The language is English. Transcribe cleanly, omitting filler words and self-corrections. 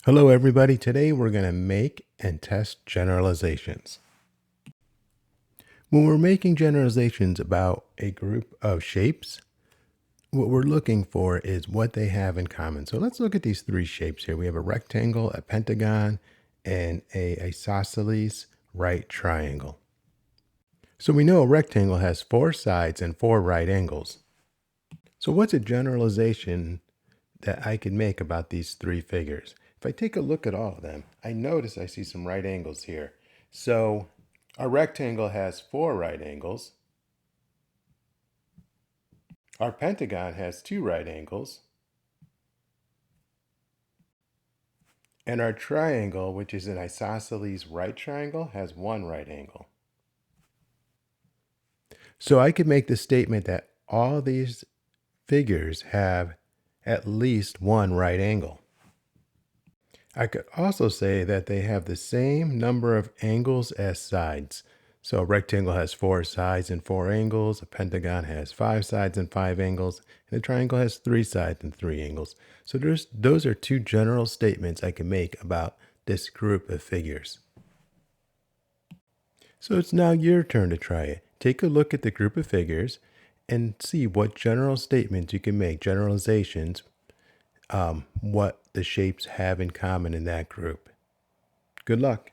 Hello everybody, today we're going to make and test generalizations. When we're making generalizations about a group of shapes, what we're looking for is what they have in common. So let's look at these three shapes here. We have a rectangle, a pentagon, and a isosceles right triangle. So we know a rectangle has four sides and four right angles. So what's a generalization that I can make about these three figures? If I take a look at all of them, I notice I see some right angles here. So our rectangle has four right angles. Our pentagon has two right angles. And our triangle, which is an isosceles right triangle, has one right angle. So I could make the statement that all these figures have at least one right angle. I could also say that they have the same number of angles as sides. So a rectangle has four sides and four angles, a pentagon has five sides and five angles, and a triangle has three sides and three angles. So those are two general statements I can make about this group of figures. So it's now your turn to try it. Take a look at the group of figures and see what general statements you can make, generalizations, what the shapes have in common in that group. Good luck.